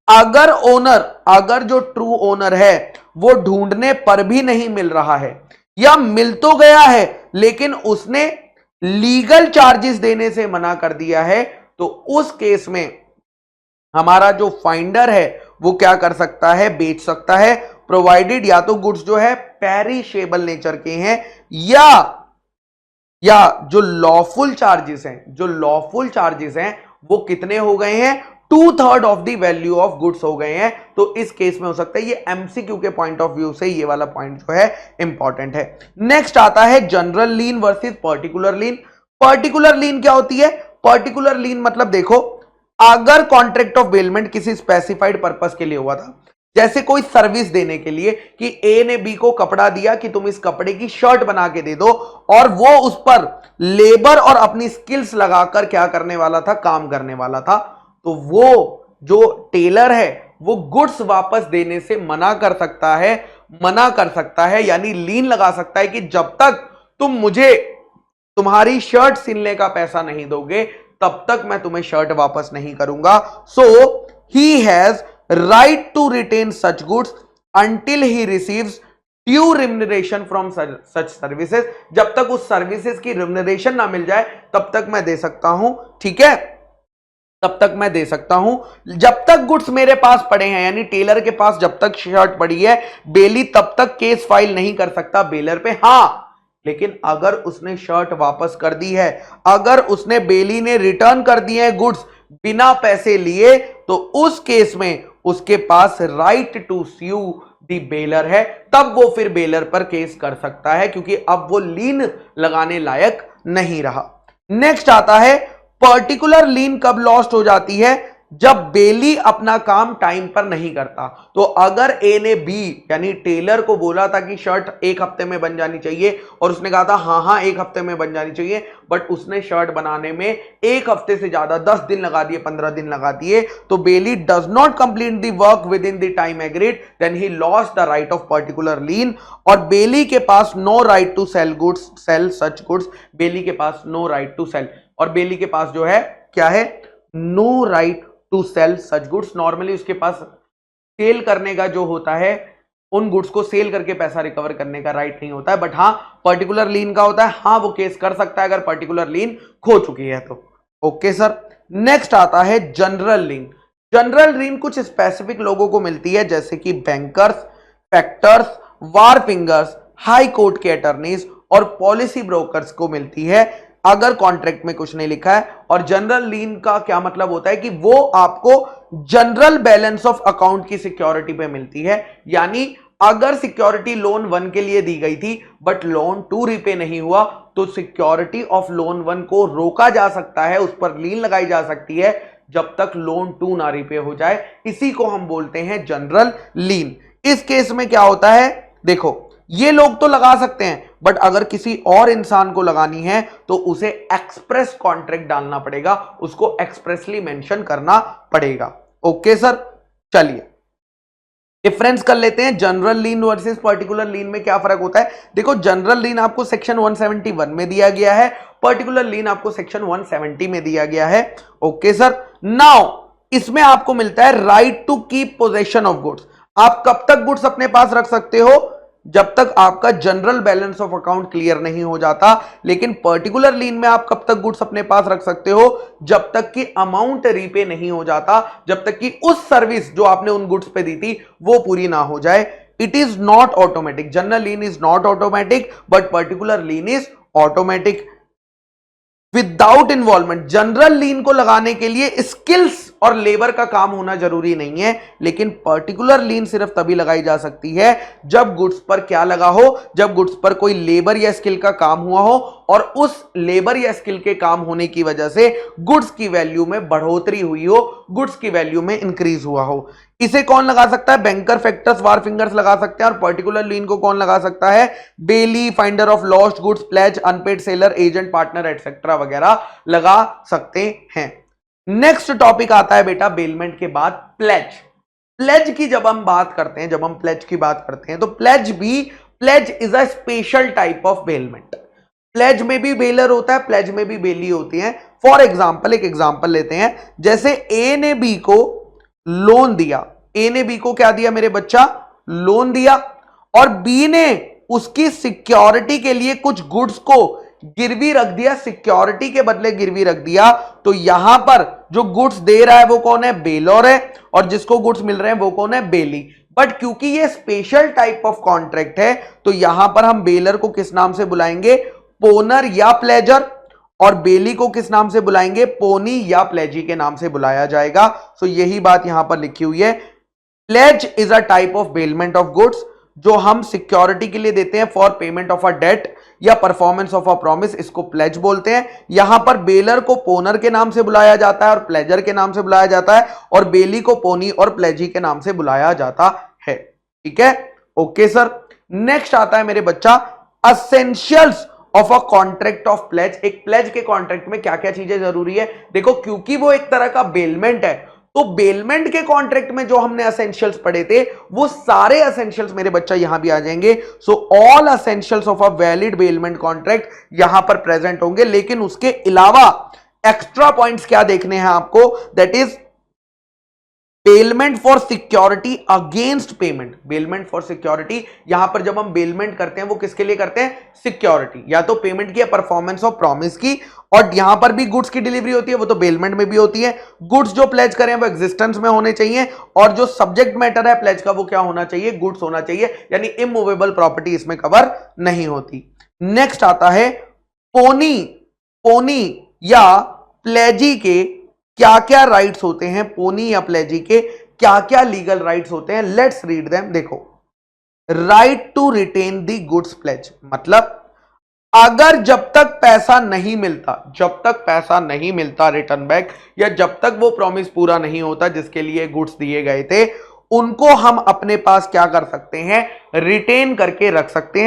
अगर जो ट्रू ओनर है वो ढूंढने पर भी नहीं मिल रहा है, या मिल तो गया है लेकिन उसने लीगल चार्जेस देने से मना कर दिया है, तो उस केस में हमारा जो फाइंडर है वो क्या कर सकता है, बेच सकता है, प्रोवाइडेड या तो गुड्स जो है पेरिशेबल नेचर के हैं, या जो लॉफुल चार्जेस हैं वो कितने हो गए हैं, 2/3 of the value of goods हो गए हैं। तो इस केस में हो सकता है, ये एमसीक्यू के पॉइंट ऑफ व्यू से ये वाला पॉइंट जो है इंपॉर्टेंट है। नेक्स्ट आता है जनरल लीन वर्सेस पर्टिकुलर लीन। पर्टिकुलर लीन क्या होती है? पर्टिकुलर लीन मतलब देखो, अगर कॉन्ट्रैक्ट ऑफ बेलमेंट किसी स्पेसिफाइड पर्पस के लिए हुआ था, जैसे कोई सर्विस देने के लिए कि ए ने बी को कपड़ा दिया कि तुम इस कपड़े की शर्ट बना के दे दो, और वो उस पर लेबर और अपनी स्किल्स लगाकर क्या करने वाला था, काम करने वाला था, तो वो जो टेलर है वो गुड्स वापस देने से मना कर सकता है, यानी लीन लगा सकता है कि जब तक तुम मुझे तुम्हारी शर्ट सिलने का पैसा नहीं दोगे तब तक मैं तुम्हें शर्ट वापस नहीं करूंगा। So he has right to retain such goods until he receives due remuneration from such services. जब तक उस सर्विसेज की रिम्यूनरेशन ना मिल जाए तब तक मैं दे सकता हूं, ठीक है, तब तक मैं दे सकता हूं। जब तक गुड्स मेरे पास पड़े हैं, यानी टेलर के पास जब तक शर्ट पड़ी है, बेली तब तक केस फाइल नहीं कर सकता बेलर पे। हां, लेकिन अगर उसने शर्ट वापस कर दी है, अगर उसने बेली ने रिटर्न कर दिए हैं गुड्स बिना पैसे लिए, तो उस केस में उसके पास right to sue the bailor है, तब वो फिर बेलर पर केस कर सकता है, क्योंकि अब वो लीन लगाने लायक नहीं रहा। नेक्स्ट आता है पर्टिकुलर लीन कब लॉस्ट हो जाती है? जब बेली अपना काम टाइम पर नहीं करता। तो अगर ए ने बी यानी टेलर को बोला था कि शर्ट एक हफ्ते में बन जानी चाहिए और उसने कहा था हाँ हाँ एक हफ्ते में बन जानी चाहिए, बट उसने शर्ट बनाने में एक हफ्ते से ज्यादा 10 दिन लगा दिए, 15 दिन लगा दिए, तो bailee does not complete the work within the time agreed, then he lost the right of particular lien. और बेली के पास no right to sell goods, sell such goods, bailee के पास नो राइट टू सेल, और bailee के पास जो है क्या है, no right to sell such goods. Normally उसके पास सेल करने का जो होता है, उन गुड्स को सेल करके पैसा रिकवर करने का राइट नहीं होता है, बट हाँ पर्टिकुलर लीन का होता है। हाँ वो केस कर सकता है अगर पर्टिकुलर लीन खो चुकी है तो। ओके सर, नेक्स्ट आता है जनरल लीन। जनरल लीन कुछ स्पेसिफिक लोगों को मिलती है, जैसे कि बैंकर्स, फैक्टर्स, वार फिंगर्स, हाई कोर्ट के अटर्नीज और पॉलिसी ब्रोकर्स को मिलती है अगर कॉन्ट्रैक्ट में कुछ नहीं लिखा है। और जनरल लीन का क्या मतलब होता है कि वो आपको जनरल बैलेंस ऑफ अकाउंट की सिक्योरिटी पे मिलती है, यानी अगर सिक्योरिटी लोन 1 के लिए दी गई थी बट लोन 2 रिपे नहीं हुआ, तो सिक्योरिटी ऑफ लोन 1 को रोका जा सकता है, उस पर लीन लगाई जा सकती है जब तक लोन 2 ना रिपे हो जाए। इसी को हम बोलते हैं जनरल लीन। इस केस में क्या होता है, देखो ये लोग तो लगा सकते हैं, बट अगर किसी और इंसान को लगानी है तो उसे एक्सप्रेस कॉन्ट्रैक्ट डालना पड़ेगा, उसको एक्सप्रेसली मेंशन करना पड़ेगा। ओके सर, चलिए डिफरेंस कर लेते हैं जनरल लीन वर्सेस पर्टिकुलर लीन में क्या फर्क होता है। देखो जनरल लीन आपको सेक्शन 171 में दिया गया है, पर्टिकुलर लीन आपको सेक्शन 170 में दिया गया है। ओके सर, नाउ इसमें आपको मिलता है right to keep possession of goods. आप कब तक गुड्स अपने पास रख सकते हो, जब तक आपका general balance of account clear नहीं हो जाता। लेकिन पर्टिकुलर लीन में आप कब तक गुड्स अपने पास रख सकते हो, जब तक कि अमाउंट रीपे नहीं हो जाता, जब तक कि उस सर्विस जो आपने उन गुड्स पे दी थी वो पूरी ना हो जाए। It is not automatic, general lien is not automatic but particular lien is automatic without involvement. General lien को लगाने के लिए स्किल्स और लेबर का काम होना जरूरी नहीं है, लेकिन पर्टिकुलर लीन सिर्फ तभी लगाई जा सकती है जब गुड्स पर क्या लगा हो, जब गुड्स पर कोई लेबर या स्किल का काम हुआ हो और उस लेबर या स्किल के काम होने की वजह से गुड्स की वैल्यू में बढ़ोतरी हुई हो, गुड्स की वैल्यू में इंक्रीज हुआ हो। इसे कौन लगा सकता है, बैंकर, फैक्टर्स, वार फिंगर्स लगा सकते हैं। और पर्टिकुलर लीन को कौन लगा सकता है, bailee, finder of lost goods, pledge, unpaid seller, agent, partner etcetera वगैरह लगा सकते हैं। नेक्स्ट टॉपिक आता है बेटा बेलमेंट के बाद प्लेज। प्लेज की जब हम बात करते हैं, जब हम प्लेज की बात करते हैं तो pledge is a special type of bailment. Pledge में भी बेलर होता है, प्लेज में भी बेली होती है। फॉर एग्जाम्पल, एक एग्जाम्पल लेते हैं, जैसे ए ने बी को लोन दिया, ए ने बी को क्या दिया मेरे बच्चा, लोन दिया, और बी ने उसकी सिक्योरिटी के लिए कुछ गुड्स को गिरवी रख दिया, सिक्योरिटी के बदले गिरवी रख दिया। तो यहां पर जो गुड्स दे रहा है वो कौन है, बेलर है, और जिसको गुड्स मिल रहे हैं वो कौन है, बेली। बट क्योंकि ये स्पेशल टाइप ऑफ कॉन्ट्रैक्ट है तो यहां पर हम बेलर को किस नाम से बुलाएंगे, पोनर या प्लेजर, और बेली को किस नाम से बुलाएंगे, पोनी या प्लेजी के नाम से बुलाया जाएगा। सो यही बात यहां पर लिखी हुई है। Pledge is a type of bailment of goods जो हम सिक्योरिटी के लिए देते हैं for payment of a debt या परफॉर्मेंस ऑफ अ प्रॉमिस, इसको प्लेज बोलते हैं। यहां पर बेलर को पोनर के नाम से बुलाया जाता है और प्लेजर के नाम से बुलाया जाता है, और बेली को पोनी और प्लेजी के नाम से बुलाया जाता है। ठीक है, ओके सर। नेक्स्ट आता है मेरे बच्चा essentials of a contract of pledge. एक प्लेज के कॉन्ट्रैक्ट में क्या क्या चीजें जरूरी है, देखो क्योंकि वो एक तरह का बेलमेंट है, तो बेलमेंट के कॉन्ट्रैक्ट में जो हमने असेंशियल्स पढ़े थे वो सारे असेंशियल्स मेरे बच्चा यहां भी आ जाएंगे। So all essentials of a valid bailment contract यहां पर प्रेजेंट होंगे। लेकिन उसके अलावा एक्स्ट्रा पॉइंट्स क्या देखने हैं आपको, that is bailment for security against payment. Bailment for security, यहां पर जब हम बेलमेंट करते हैं वो किसके लिए करते हैं, सिक्योरिटी, या तो पेमेंट की या परफॉर्मेंस ऑफ प्रॉमिस की। और यहां पर भी गुड्स की डिलीवरी होती है, वो तो बेलमेंट में भी होती है। गुड्स जो प्लेज करें वो एग्जिस्टेंस में होने चाहिए, और जो सब्जेक्ट मैटर है प्लेज का वो क्या होना चाहिए, गुड्स होना चाहिए, यानी इमूवेबल प्रॉपर्टी इसमें कवर नहीं होती। नेक्स्ट आता है पोनी। पोनी या प्लेजी के क्या क्या राइट्स होते हैं, पोनी या प्लेजी के क्या क्या लीगल राइट्स होते हैं, लेट्स रीड देम। देखो, right to retain the goods pledge, मतलब अगर जब तक पैसा नहीं मिलता रिटर्न बैक, या जब तक वो प्रॉमिस पूरा नहीं होता जिसके लिए गुड्स दिए गए थे, उनको हम अपने पास क्या कर सकते हैं, रिटेन करके रख सकते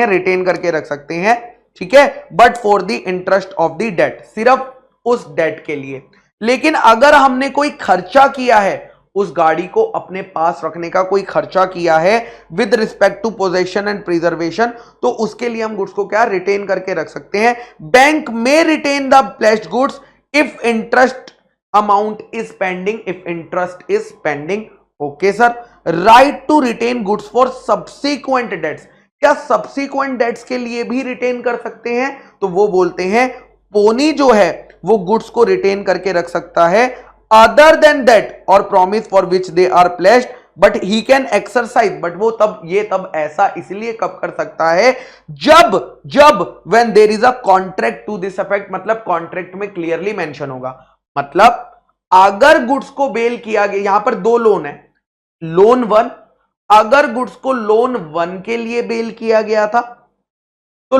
हैं, ठीक है, but for the interest of the debt, सिर्फ उस डेट के लिए। लेकिन अगर हमने कोई खर्चा किया है, उस गाड़ी को अपने पास रखने का कोई खर्चा किया है with respect to possession and preservation, तो उसके लिए हम गुड्स को क्या रिटेन करके रख सकते हैं। बैंक में retain the placed goods if interest amount is pending, okay sir. Right to retain goods for subsequent debts, क्या सब्सीक्वेंट डेट्स के लिए भी रिटेन कर सकते हैं, तो वो बोलते हैं पोनी जो है वो गुड्स को रिटेन करके रख सकता है अदर देन दैट और promise for which they are placed, but he can exercise, but वो तब ऐसा इसलिए कब कर सकता है, जब when there is a contract to this effect, मतलब कॉन्ट्रैक्ट में क्लियरली मेंशन होगा। मतलब अगर गुड्स को बेल किया गया, यहां पर दो लोन है, लोन 1, अगर गुड्स को लोन 1 के लिए बेल किया गया था, तो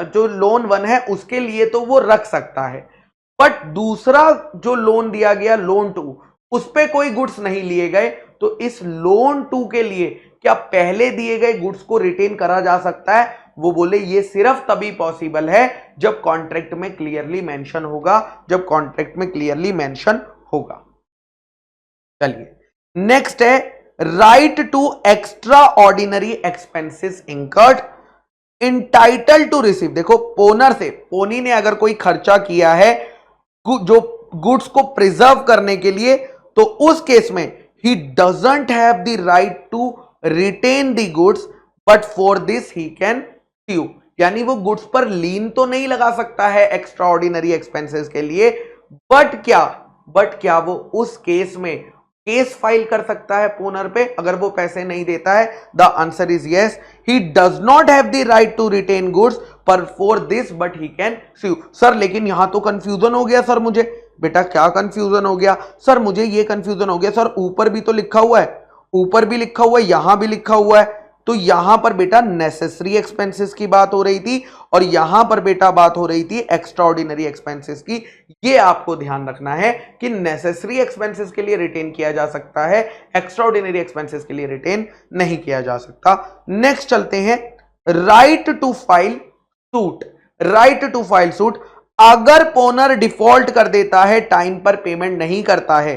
जो लोन 1 है उसके लिए तो वो रख सकता है, बट दूसरा जो लोन दिया गया लोन 2, उस पे कोई गुड्स नहीं लिए गए, तो इस लोन 2 के लिए क्या पहले दिए गए गुड्स को रिटेन करा जा सकता है। वो बोले ये सिर्फ तभी पॉसिबल है जब कॉन्ट्रैक्ट में क्लियरली मेंशन होगा, चलिए नेक्स्ट है right to extraordinary expenses incurred entitled to receive. देखो पोनी ने अगर कोई खर्चा किया है जो गुड्स को प्रिजर्व करने के लिए, तो उस केस में he doesn't have the right to retain the goods, but for this he can sue, यानी वो गुड्स पर लीन तो नहीं लगा सकता है एक्स्ट्रा ऑर्डिनरी एक्सपेंसेस के लिए, बट क्या वो उस केस में केस फाइल कर सकता है पोनर पे अगर वो पैसे नहीं देता है। The answer is yes, he does not have the right to retain goods पर for this but he can sue. Sir लेकिन यहां तो कंफ्यूजन हो गया सर मुझे। बेटा क्या कंफ्यूजन हो गया सर? मुझे ये कंफ्यूजन हो गया सर, ऊपर भी तो लिखा हुआ है, ऊपर भी लिखा हुआ है, यहां भी लिखा हुआ है, तो यहां पर बेटा नेसेसरी एक्सपेंसेस की बात हो रही थी और यहां पर बेटा बात हो रही थी एक्स्ट्रा ऑर्डिनरी एक्सपेंसेस की। ये आपको ध्यान रखना है कि नेसेसरी एक्सपेंसेस के लिए रिटेन किया जा सकता है, एक्स्ट्रा ऑर्डिनरी एक्सपेंसेस के लिए रिटेन नहीं किया जा सकता। नेक्स्ट चलते हैं राइट टू फाइल सूट। अगर पोनर डिफॉल्ट कर देता है, टाइम पर पेमेंट नहीं करता है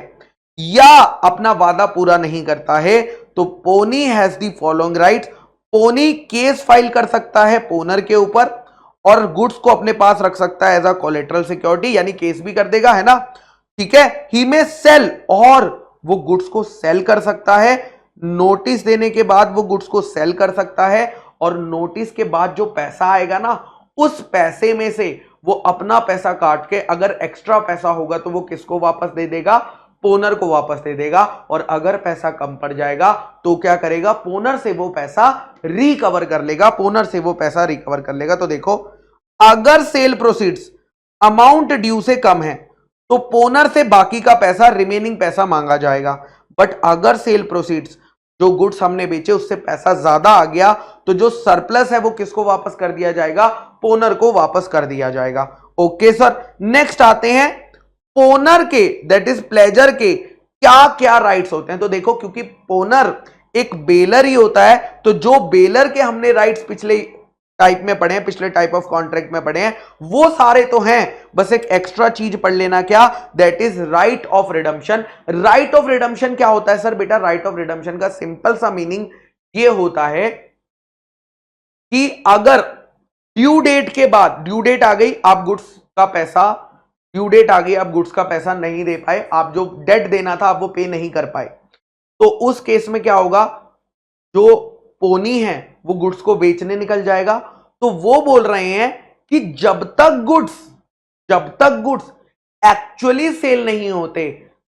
या अपना वादा पूरा नहीं करता है, तो pawnee has the following rights. Pawnee case file कर सकता है पोनर के ऊपर और गुड्स को अपने पास रख सकता है एज अ कोलेटरल सिक्योरिटी, यानी केस भी कर देगा, है ना, ठीक है। ही में सेल, और वो गुड्स को सेल कर सकता है, नोटिस देने के बाद वो गुड्स को सेल कर सकता है, और नोटिस के बाद जो पैसा आएगा ना, उस पैसे में से वो अपना पैसा काट के, अगर एक्स्ट्रा पैसा होगा तो वो किसको वापस दे देगा? पोनर को वापस दे देगा, और अगर पैसा कम पड़ जाएगा तो क्या करेगा? पोनर से वो पैसा रिकवर कर लेगा, तो देखो अगर सेल प्रोसीड्स अमाउंट ड्यू से कम है तो पोनर से बाकी का पैसा, रिमेनिंग पैसा मांगा जाएगा, बट अगर सेल प्रोसीड्स जो गुड्स हमने बेचे उससे पैसा ज्यादा आ गया तो जो सरप्लस है वो किसको वापस कर दिया जाएगा? पोनर को वापस कर दिया जाएगा। ओके सर, नेक्स्ट आते हैं पोनर के, दैट इज प्लेजर के क्या क्या राइट्स होते हैं। तो देखो क्योंकि पोनर एक बेलर ही होता है, तो जो बेलर के हमने राइट्स पिछले टाइप में पढ़े हैं, पिछले टाइप ऑफ कॉन्ट्रैक्ट में पढ़े हैं, वो सारे तो हैं, बस एक एक्स्ट्रा चीज पढ़ लेना, क्या? That is right of redemption. Right of redemption क्या होता है सर? बेटा राइट ऑफ रिडम्पशन का सिंपल सा मीनिंग ये होता है कि अगर ड्यू डेट के बाद, ड्यू डेट आ गई, आप गुड्स का पैसा, ड्यू डेट आ गई, आप गुड्स का पैसा नहीं दे पाए, आप जो डेट देना था आप वो पे नहीं कर पाए, तो उस केस में क्या होगा? जो पोनी है वो गुड्स को बेचने निकल जाएगा। तो वो बोल रहे हैं कि जब तक गुड्स एक्चुअली सेल नहीं होते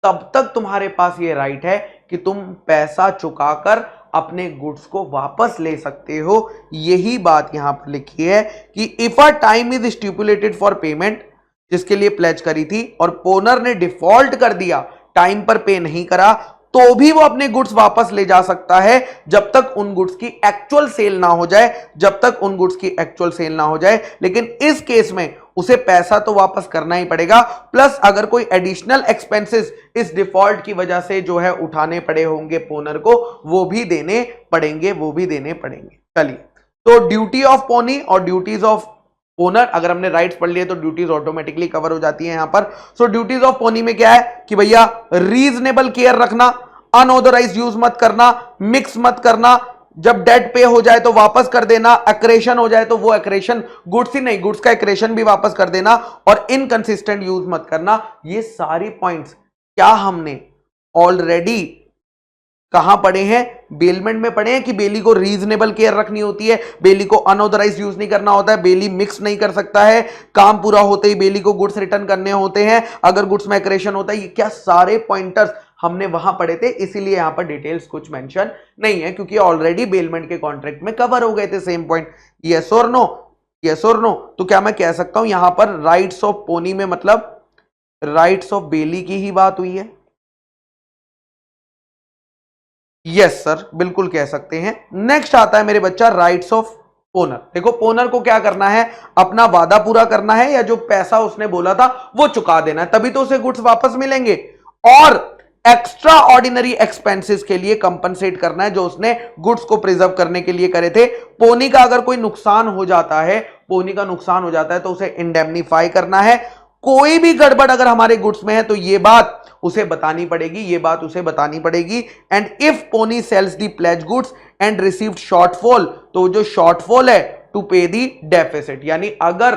तब तक तुम्हारे पास ये राइट है कि तुम पैसा चुकाकर अपने गुड्स को वापस ले सकते हो। यही बात यहां पर लिखी है कि if a time is stipulated for payment, जिसके लिए प्लेज करी थी, और पोनर ने डिफॉल्ट कर दिया, टाइम पर पे नहीं करा, तो भी वो अपने गुड्स वापस ले जा सकता है जब तक उन गुड्स की एक्चुअल सेल ना हो जाए, जब तक उन गुड्स की एक्चुअल सेल ना हो जाए। लेकिन इस केस में उसे पैसा तो वापस करना ही पड़ेगा, प्लस अगर कोई एडिशनल एक्सपेंसेस इस डिफॉल्ट की वजह से जो है उठाने पड़े होंगे पोनर को, वो भी देने पड़ेंगे, वो भी देने पड़ेंगे। चलिए, तो ड्यूटी ऑफ पोनी और ड्यूटीज ऑफ ओनर, अगर हमने राइट्स पढ़ लिए तो ड्यूटीज ऑटोमेटिकली कवर हो जाती है यहां पर। सो ड्यूटीज ऑफ पोनी में क्या है कि भैया रीजनेबल केयर रखना, अनऑथराइज्ड यूज मत करना, मिक्स मत करना, जब डेट पे हो जाए तो वापस कर देना, एक्रेशन हो जाए तो वो एक्रेशन गुड्स ही नहीं, गुड्स का एक्रेशन भी वापस कर देना, और इनकंसिस्टेंट यूज मत करना। ये सारी पॉइंट्स क्या हमने ऑलरेडी कहां पढ़े हैं? बेलमेंट में पढ़े हैं कि बेली को रीजनेबल केयर रखनी होती है, बेली को अनऑथराइज्ड यूज नहीं करना होता है, बेली मिक्स नहीं कर सकता है, काम पूरा होते ही बेली को गुड्स रिटर्न करने होते हैं अगर गुड्स में एक्रेशन होता है। ये क्या सारे पॉइंटर्स हमने वहां पढ़े थे, इसीलिए यहां पर डिटेल्स कुछ मेंशन नहीं है, क्योंकि ऑलरेडी बेलमेंट के कॉन्ट्रैक्ट में कवर हो गए थे सेम पॉइंट। यस और नो, यस और नो। तो क्या मैं कह सकता हूं यहां पर राइट्स ऑफ पोनी में मतलब राइट्स ऑफ बेली की ही बात हुई है? यस सर, बिल्कुल कह सकते हैं। नेक्स्ट आता है मेरे बच्चा राइट्स ऑफ ओनर। देखो, ओनर को क्या करना है? अपना वादा पूरा करना है, या जो पैसा उसने बोला था वो चुका देना है, तभी तो उसे गुड्स वापस मिलेंगे। और एक्स्ट्रा ऑर्डिनरी एक्सपेंसेस के लिए कंपनसेट करना है जो उसने गुड्स को प्रिजर्व करने के लिए करे थे। पोनी का अगर कोई नुकसान हो जाता है, पोनी का नुकसान हो जाता है तो उसे इंडेमनीफाई करना है। कोई भी गड़बड़ अगर हमारे गुड्स में है तो ये बात उसे बतानी पड़ेगी, ये बात उसे बतानी पड़ेगी। And if pawnee sells the pledge goods and received shortfall, तो जो शॉर्टफॉल है टू पे दी डेफिसिट, यानी अगर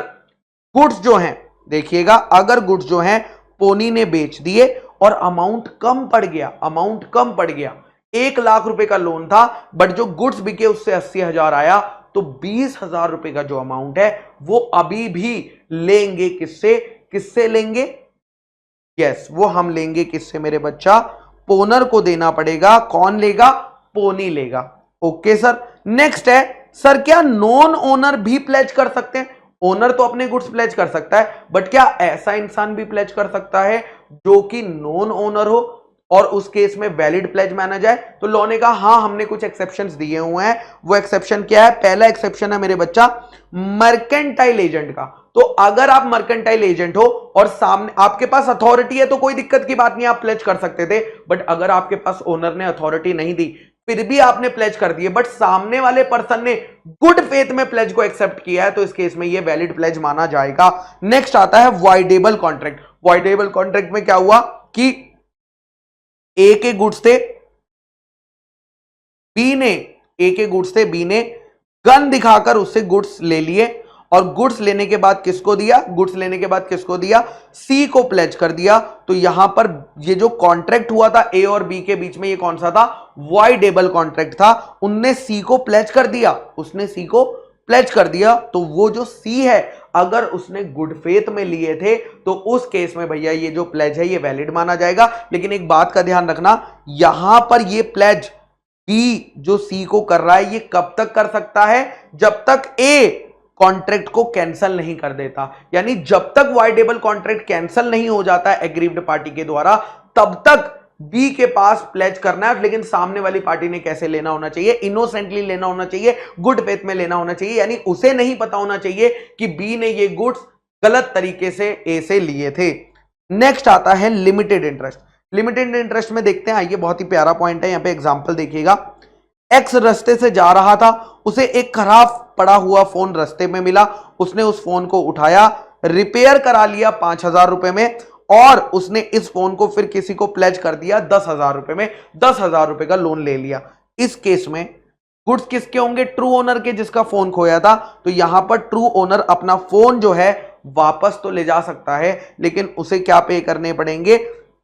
गुड्स जो हैं, देखिएगा, अगर गुड्स जो हैं पोनी ने बेच दिए और अमाउंट कम पड़ गया, अमाउंट कम पड़ गया, 1 लाख रुपए का लोन था बट जो गुड्स बिके उससे 80,000 आया, तो 20,000 रुपए का जो अमाउंट है वो अभी भी लेंगे। किससे? किससे लेंगे? यस, वो हम लेंगे किससे मेरे बच्चा? पोनर को देना पड़ेगा। कौन लेगा? पोनी लेगा। Okay sir. नेक्स्ट है, सर क्या नॉन ओनर भी प्लेज कर सकते हैं? ओनर तो अपने गुड्स प्लेज कर सकता है, बट क्या ऐसा इंसान भी प्लेज कर सकता है जो कि नॉन ओनर हो और उस केस में वैलिड प्लेज माना जाए? तो लॉ ने कहा हाँ, हमने कुछ एक्सेप्शंस दिए हुए हैं। वो एक्सेप्शन क्या है? पहला एक्सेप्शन है मेरे बच्चा मर्केंटाइल एजेंट का। तो अगर आप मर्केंटाइल एजेंट हो और सामने आपके पास अथॉरिटी है तो कोई दिक्कत की बात नहीं, आप प्लेज कर सकते थे। बट अगर आपके पास ओनर ने अथॉरिटी नहीं दी फिर भी आपने प्लेज कर दिए, बट सामने वाले पर्सन ने गुड फेथ में प्लेज को एक्सेप्ट किया है, तो इस केस में ये वैलिड प्लेज माना जाएगा। नेक्स्ट आता है वॉइडेबल कॉन्ट्रैक्ट। वॉइडेबल कॉन्ट्रैक्ट में क्या हुआ कि ए के गुड्स थे, बी ने गन दिखाकर उससे गुड्स ले लिए, और गुड्स लेने के बाद किसको दिया? गुड्स लेने के बाद किसको दिया? सी को प्लेज कर दिया। तो यहां पर ये जो कॉन्ट्रैक्ट हुआ था ए और बी के बीच में, ये कौन सा था? वॉइडेबल कॉन्ट्रैक्ट था। उनने सी को प्लेज कर दिया, उसने सी को प्लेज कर दिया। तो वो जो सी है, अगर उसने गुड फेथ में लिए थे तो उस केस में भैया ये जो प्लेज है ये वैलिड माना जाएगा। लेकिन एक बात का ध्यान रखना, यहां पर ये प्लेज बी जो सी को कर रहा है, ये कब तक कर सकता है? जब तक ए कॉन्ट्रैक्ट को कैंसिल नहीं कर देता। यानी जब तक वॉइडेबल कॉन्ट्रैक्ट कैंसिल नहीं हो जाता है एग्रीव्ड पार्टी के द्वारा, तब तक बी के पास प्लेज करना है। लेकिन सामने वाली पार्टी ने कैसे लेना होना चाहिए? इनोसेंटली लेना होना चाहिए, गुड फेथ में लेना होना चाहिए। यानी उसे नहीं पता होना चाहिए कि बी ने ये गुड्स गलत तरीके से ए से लिए थे। नेक्स्ट आता है लिमिटेड इंटरेस्ट। लिमिटेड इंटरेस्ट में देखते हैं, ये बहुत ही प्यारा पॉइंट है। यहां पे एग्जांपल देखिएगा, एक्स रास्ते से जा रहा था, उसे एक खराब पड़ा हुआ फोन रास्ते में मिला, उसने उस फोन को उठाया, रिपेयर करा लिया 5,000 रुपए में, और उसने इस फोन को फिर किसी को प्लेज कर दिया 10,000 रुपए में, 10,000 रुपए का लोन ले लिया। इस केस में गुड्स किसके होंगे? ट्रू ओनर के, जिसका फोन खोया था। तो यहां पर ट्रू ओनर अपना फोन जो है वापस तो ले जा सकता है, लेकिन उसे क्या पे करने पड़ेंगे?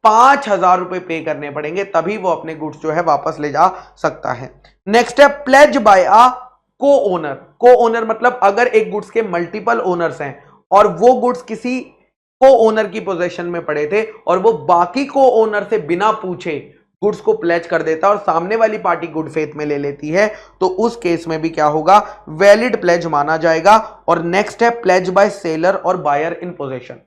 5,000 रुपए पे करने पड़ेंगे, तभी वो अपने गुड्स जो है वापस ले जा सकता है। नेक्स्ट है प्लेज बाय अ को ओनर। को ओनर मतलब अगर एक गुड्स के मल्टीपल ओनर्स हैं और वो गुड्स किसी को ओनर की पोजीशन में पड़े थे और वो बाकी को ओनर से बिना पूछे गुड्स को प्लेज कर देता और सामने वाली पार्टी गुड फेथ में ले लेती है, तो उस केस में भी क्या होगा? वैलिड प्लेज माना जाएगा। और नेक्स्ट है प्लेज बाय सेलर और बायर इन पोजीशन।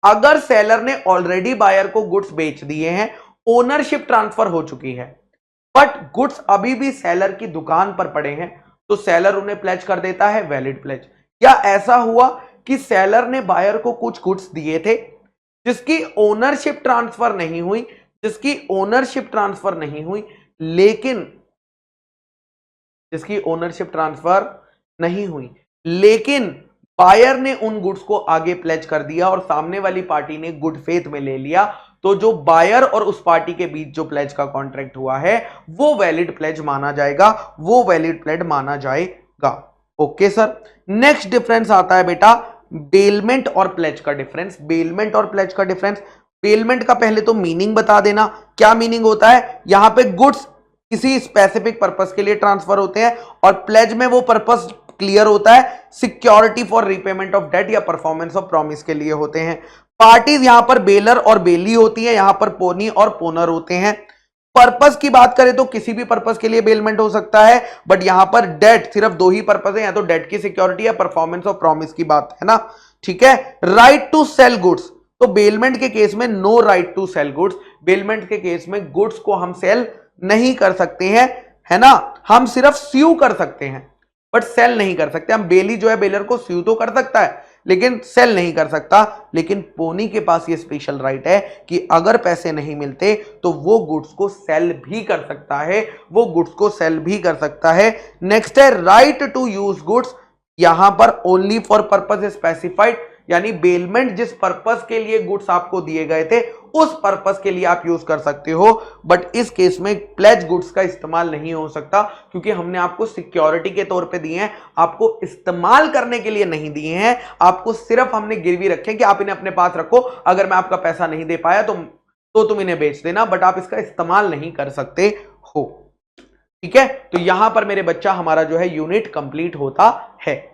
अगर सेलर ने ऑलरेडी बायर को गुड्स बेच दिए हैं, ओनरशिप ट्रांसफर हो चुकी है, बट गुड्स अभी भी सेलर की दुकान पर पड़े हैं, तो सेलर उन्हें प्लेज कर देता है वैलिड प्लेज। या ऐसा हुआ कि सेलर ने बायर को कुछ गुड्स दिए थे जिसकी ओनरशिप ट्रांसफर नहीं हुई, लेकिन बायर ने उन गुड्स को आगे प्लेज कर दिया और सामने वाली पार्टी ने गुड फेथ में ले लिया, तो जो बायर और उस पार्टी के बीच जो प्लेज का कॉन्ट्रैक्ट हुआ है वो वैलिड प्लेज माना जाएगा, ओके सर। नेक्स्ट डिफरेंस आता है बेटा बेलमेंट और प्लेज का डिफरेंस। बेलमेंट का पहले तो मीनिंग बता देना, क्या मीनिंग होता है। यहां पे गुड्स किसी स्पेसिफिक पर्पस के लिए ट्रांसफर होते हैं और प्लेज में वो पर्पस क्लियर होता है, security for repayment of debt या परफॉर्मेंस ऑफ प्रॉमिस के लिए होते हैं। पार्टीज यहां पर बेलर और बेली होती है, यहां पर पोनी और पोनर होते हैं। पर्पस की बात करें तो किसी भी पर्पस के लिए बेलमेंट हो सकता है, बट यहां पर डेट सिर्फ दो ही पर्पस है, या तो डेट की सिक्योरिटी या परफॉर्मेंस ऑफ प्रॉमिस की बात है ना, ठीक है। राइट टू सेल गुड्स, तो बेलमेंट के केस में no right to sell goods. Bailment के केस में गुड्स को हम सेल नहीं कर सकते हैं, है ना, हम सिर्फ स्यू कर सकते हैं बट सेल नहीं कर सकते। हम बेली जो है बेलर को स्यू तो कर सकता है लेकिन सेल नहीं कर सकता। लेकिन पोनी के पास ये स्पेशल राइट है कि अगर पैसे नहीं मिलते तो वो गुड्स को सेल भी कर सकता है, नेक्स्ट है राइट टू यूज गुड्स, यहां पर ओनली फॉर पर्पस स्पेसिफाइड, यानी बेलमेंट जिस पर्पस के लिए गुड्स आपको दिए गए थे उस पर्पस के लिए आप यूज कर सकते हो, बट इस केस में प्लेज गुड्स का इस्तेमाल नहीं हो सकता क्योंकि हमने आपको सिक्योरिटी के तौर पे दिए हैं, आपको इस्तेमाल करने के लिए नहीं दिए हैं। आपको सिर्फ हमने गिरवी रखे कि आप इन्हें अपने पास रखो, अगर मैं आपका पैसा नहीं दे पाया तो तुम इन्हें बेच देना, बट आप इसका इस्तेमाल नहीं कर सकते हो, ठीक है। तो यहां पर मेरे बच्चा हमारा जो है यूनिट कंप्लीट होता है।